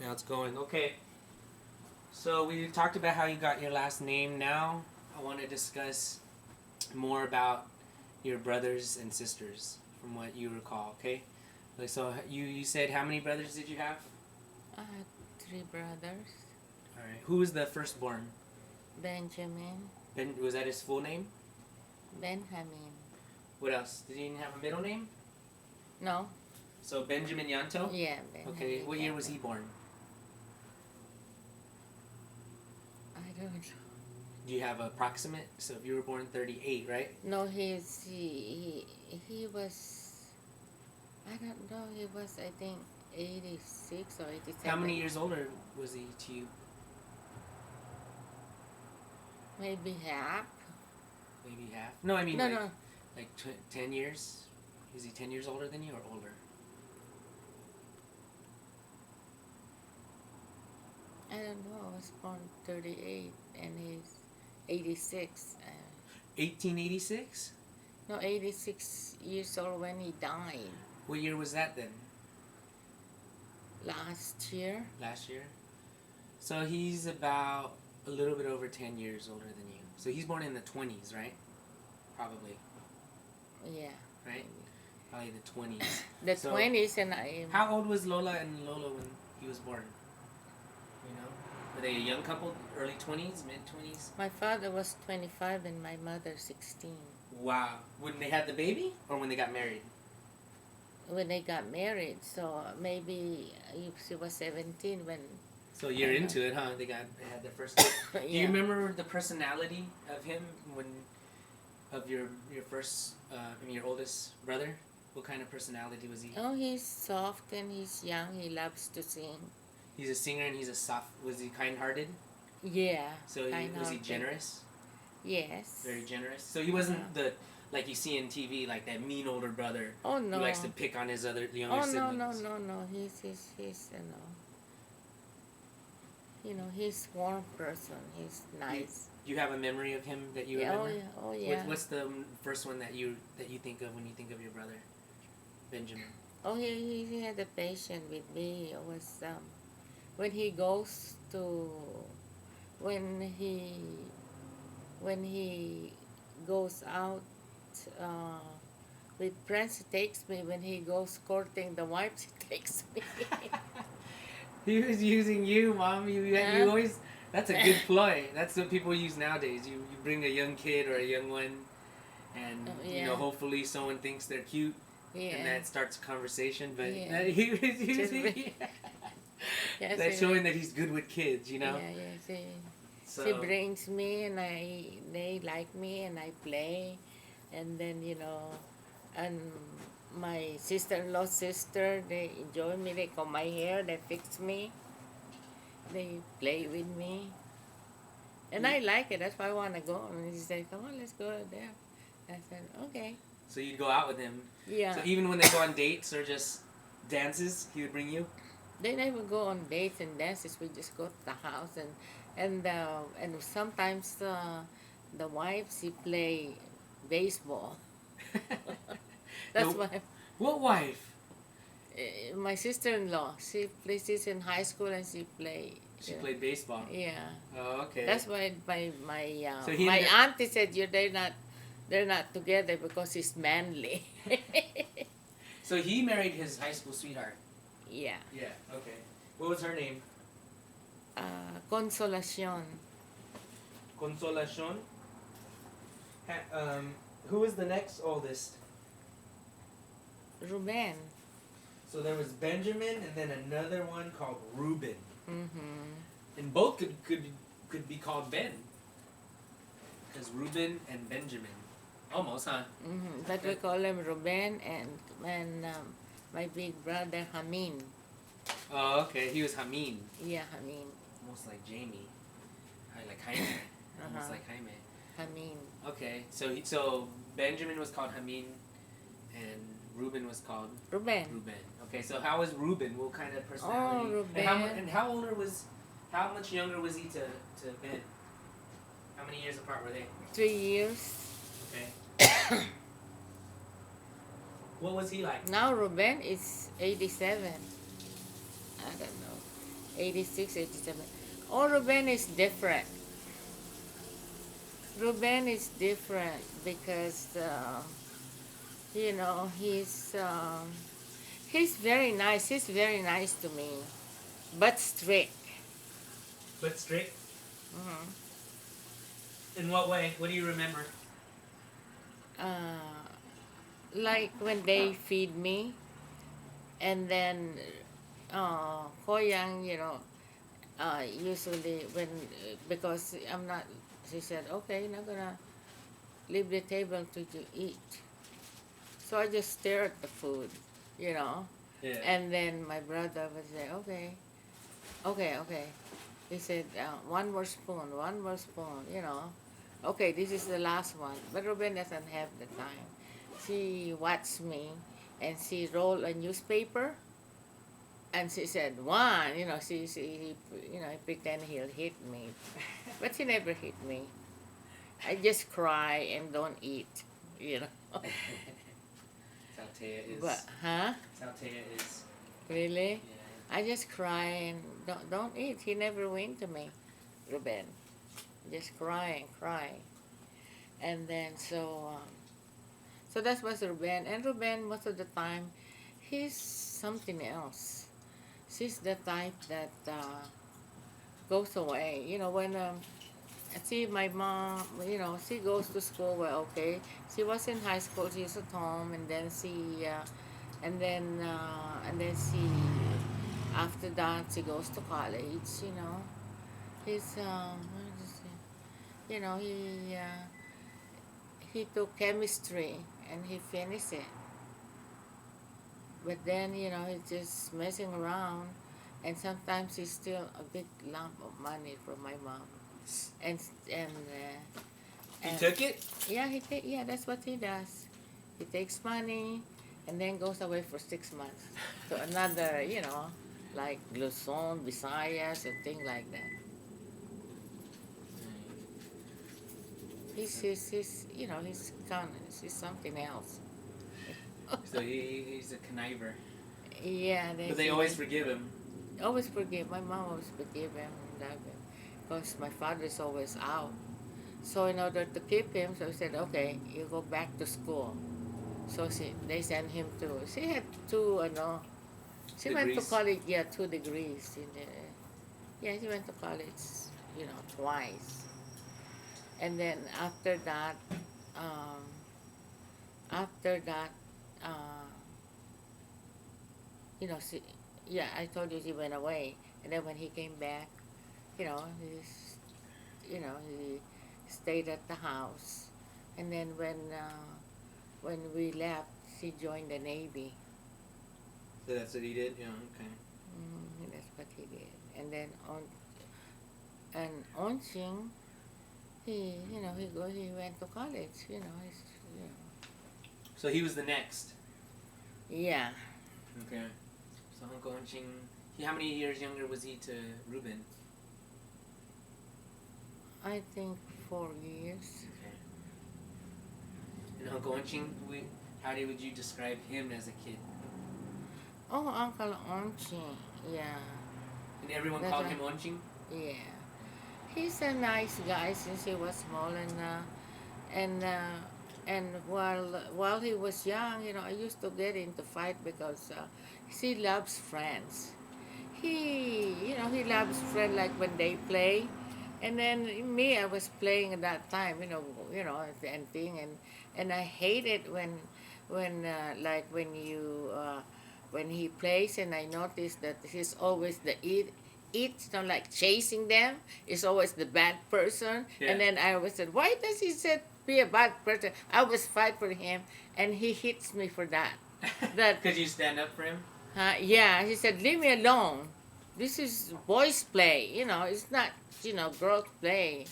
Now it's going. Okay. So we talked about how you got your last name. Now I want to discuss more about your brothers and sisters from what you recall. Okay. Like, so you said how many brothers did you have? I had three brothers. All right. Who was the firstborn? Benjamin, Was that his full name? Benjamin. What else? Did he even have a middle name? No? So Benjamin Yanto? Yeah, Benjamin. Okay. What year was he born? I don't know. Do you have approximate? So if you were born 38, right? No, he was, I don't know, he was, I think, 86 or 87. How many years older was he to you? Maybe half. Maybe half? No, I mean No, like, no. like 10 years? Is he 10 years older than you or older? I don't know. I was born 38 and he's 86. 1886? No, 86 years old when he died. What year was that then? Last year. Last year? So he's about a little bit over 10 years older than you. So he's born in the 20s, right? Probably, Yeah. right? Probably the 20s. The So, 20s and I. How old was Lola and Lolo when he was born? You know? Were they a young couple? Early 20s? Mid 20s? My father was 25 and my mother 16. Wow. When they had the baby or when they got married? When they got married, so maybe she was 17 when. So you're into it, huh? They had their first kid. Yeah. Do you remember the personality of him of your first, your oldest brother? What kind of personality was he? Oh, he's soft and he's young. He loves to sing. He's a singer and he's a soft. Was he kind-hearted? Yeah. So was he generous? Yes. Very generous. So he wasn't the like you see in TV, like that mean older brother Oh no. who likes to pick on his other younger Oh siblings. no. He's he's warm person. He's nice. You have a memory of him that you Yeah. remember? Oh yeah. What's the first one that you think of when you think of your brother, Benjamin? Oh, he had a patient with me. It was when he goes to when he goes out with friends. He takes me. When he goes courting the wives, he takes me. He was using you, Mom. You Huh? always. That's a good ploy. That's what people use nowadays. You bring a young kid or a young one, and Yeah. hopefully someone thinks they're cute, Yeah. and that starts a conversation. But Yeah. he was Just using. Yes, That's showing that he's good with kids, Yeah, So she brings me and they like me and I play, and then and my sister-in-law's sister, they enjoy me. They comb my hair, they fix me, they play with me, and I like it. That's why I want to go. And he said, "Come on, let's go there." I said, "Okay." So you'd go out with him. Yeah. So even when they go on dates or just dances, he would bring you. They never go on dates and dances. We just go to the house and sometimes the wives play baseball. That's why What wife? my sister-in-law, she's in high school and she Played baseball. Yeah. Oh, okay. That's why my So he my ended up- auntie said they're not together because he's manly. So he married his high school sweetheart. Yeah. Yeah. Okay. What was her name? Consolacion. Consolacion. Who was the next oldest? Ruben. So there was Benjamin and then another one called Reuben. Mm-hmm. And both could be called Ben. Because Reuben and Benjamin. Almost, huh? Mm-hmm. But we call him Ruben and my big brother Hamin. Oh, okay. He was Hamin. Yeah, Hamin. Almost like Jamie. Like Jaime. Almost like Jaime. Hamin. Okay. So Benjamin was called Hamin and Reuben was called Ruben. Reuben. Okay, so how was Reuben? What kind of personality? Oh, Reuben. And how much younger was he to Ben? How many years apart were they? 3 years. Okay. What was he like? Now Ruben is 87. I don't know. 86, 87. Oh, Ruben is different. Ruben is different because, he's very nice. He's very nice to me, but strict. But strict? Hmm. In what way? What do you remember? Uh, like when they feed me, and then Koyang, usually when because I'm not, she said, okay, you're not gonna leave the table to you eat. So I just stare at the food, you know. Yeah. And then my brother would say, okay, okay, okay. He said, one more spoon, you know. Okay, this is the last one. But Ruben doesn't have the time. She watched me and she rolled a newspaper and she said, one, he pretend he'll hit me. But he never hit me. I just cry and don't eat, you know. That's how Taya is. But, huh? That's how Taya is. Really? Yeah. I just cry and don't eat. He never went to me, Ruben. Just cry and cry. And then so that was Ruben. And Ruben, most of the time, he's something else. She's the type that goes away. When see my mom, she goes to school. Well, okay, she was in high school. She's at home, and then she after that she goes to college. He's what is it? He took chemistry and he finished it. But then, he's just messing around, and sometimes he steal a big lump of money from my mom. And and He and took it? yeah, yeah, that's what he does. He takes money and then goes away for 6 months to another, like Luzon, Visayas, and things like that. He's something else. So he's a conniver. Yeah, But they always forgive him. always forgive. My mom always forgive him and love him, because my father's always out. So in order to keep him, so he said, okay, you go back to school. So they sent him to. She had two, she went to Degrees? college. Yeah, 2 degrees yeah, she went to college, twice. And then um, after that, uh, she, yeah, I told you she went away. And then when he came back, he stayed at the house. And then when we left, she joined the Navy. So that's what he did? Yeah, okay. That's what he did. And then Onching, he went to college. So he was the next. Yeah. Okay. So Uncle Unching, how many years younger was he to Ruben? I think 4 years. Okay. And Uncle Unching, would you describe him as a kid? Oh, Uncle Onching, yeah. And everyone That's called right. him Onching? Yeah. He's a nice guy since he was small, and while he was young, I used to get into fight because he loves friends. He loves friends like when they play, and then me, I was playing at that time, and thing, and I hate it when like when he plays, and I notice that he's always like chasing them. Is always the bad person. Yeah. And then I always said, why does he said be a bad person? I always fight for him, and he hits me for that. Because you stand up for him? Yeah, he said, leave me alone. This is boys' play. It's not girls' play.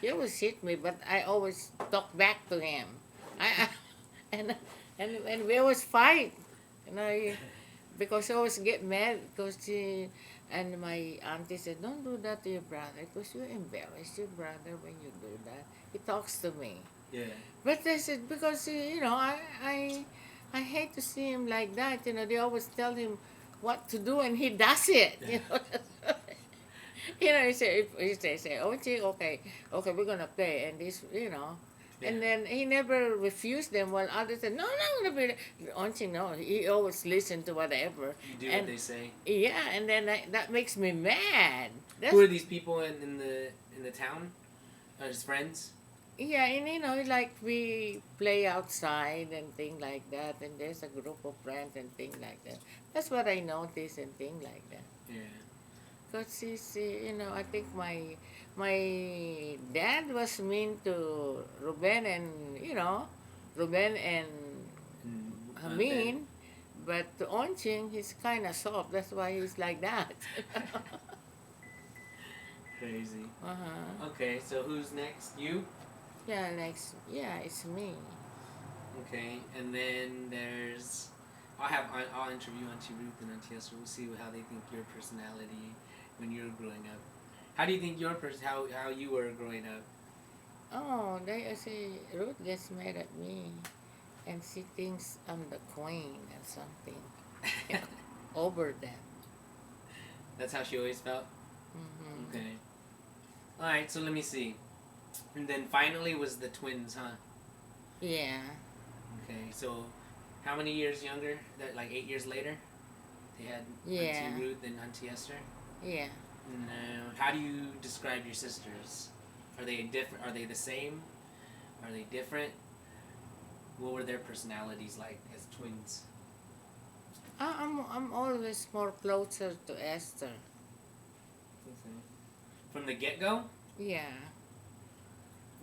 He always hit me, but I always talk back to him. I and we always fight. Because I always get mad because and my auntie said, don't do that to your brother because you embarrass your brother when you do that. He talks to me. Yeah. But I said, because, I hate to see him like that. They always tell him what to do and he does it. You know, if they say, "Oh, gee, okay, okay, we're gonna play," and this, you know, and Yeah. then he never refused them. While others said, "No, no, I'm gonna be." Onchi, no, he always listened to whatever, You do what and they say. yeah, and then that makes me mad. Who That's are these people in the town? His friends? yeah, and you know, like we play outside and things like that, and there's a group of friends and things like that. That's what I notice and things like that. Yeah. Cause you know, I think my dad was mean to Ruben and you know, Ruben and Ben. Amin, but to Onching he's kind of soft. That's why he's like that. Crazy. Uh huh. Okay, so who's next? You? Yeah, next. Yeah, it's me. Okay, and then there's. I'll interview Auntie Ruth and Auntie Esther. We'll see how they think your personality when you're growing up. How do you think your how you were growing up? Oh, they say Ruth gets mad at me, and she thinks I'm the queen or something. You know, over them. That's how she always felt. Mm-hmm. Okay. All right, so let me see. And then finally was the twins, huh? Yeah. Okay, so how many years younger? That like 8 years later, they had Yeah. Auntie Ruth and Auntie Esther. Yeah. No. How do you describe your sisters? Are they different? Are they the same? Are they different? What were their personalities like as twins? I'm always more closer to Esther. Okay. From the get go? Yeah.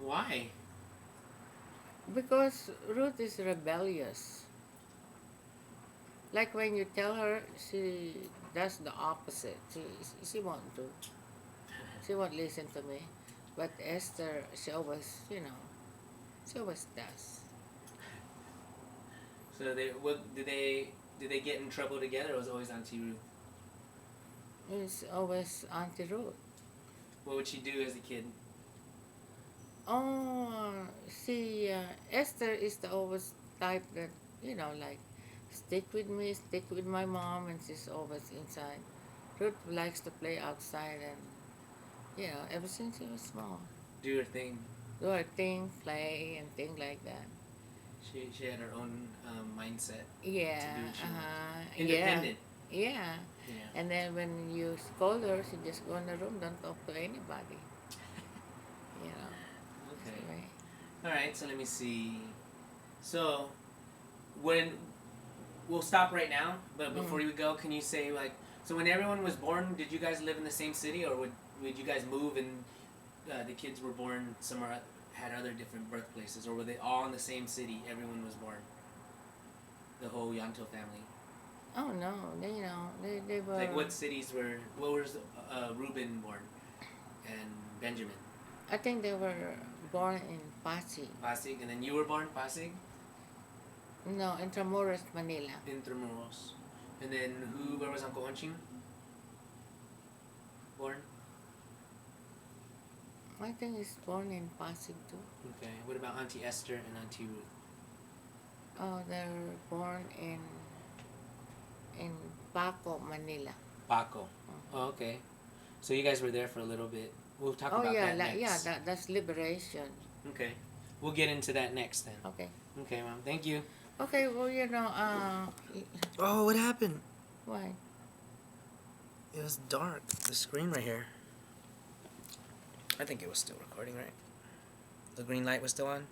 Why? Because Ruth is rebellious. Like when you tell her, she does the opposite. She won't do. She won't listen to me. But Esther, she always, you know, she always does. So did they get in trouble together or was it always Auntie Ruth? It's always Auntie Ruth. What would she do as a kid? Oh, see, Esther is the always type that, you know, like, stick with me, stick with my mom, and she's always inside. Ruth likes to play outside, and, you know, ever since she was small. Do her thing. Do her thing, play, and things like that. She had her own mindset. Yeah, To do what she wants. yeah, Independent. yeah. Yeah. And then when you scold her, she just go in the room, don't talk to anybody, you know. Okay. Anyway. All right. So let me see. So when we'll stop right now, but before you go, can you say like so when everyone was born, did you guys live in the same city or would you guys move and the kids were born somewhere had other different birthplaces or were they all in the same city? Everyone was born. The whole Yanto family. Oh no, they were. Like what cities were? What was Reuben born and Benjamin? I think they were born in Pasig. Pasig, and then you were born Pasig, No, in Intramuros, Manila. Intramuros, and then who? Where was Uncle Hunching born? I think he's born in Pasig too. Okay. What about Auntie Esther and Auntie Ruth? Oh, they're born in Paco, Manila. Paco. Oh, okay. So you guys were there for a little bit. We'll talk Oh about yeah, that next. that's liberation. Okay. We'll get into that next then. Okay. Okay, Mom. Thank you. Okay, well Oh, what happened? why? It was dark. The screen right here. I think it was still recording, right? The green light was still on?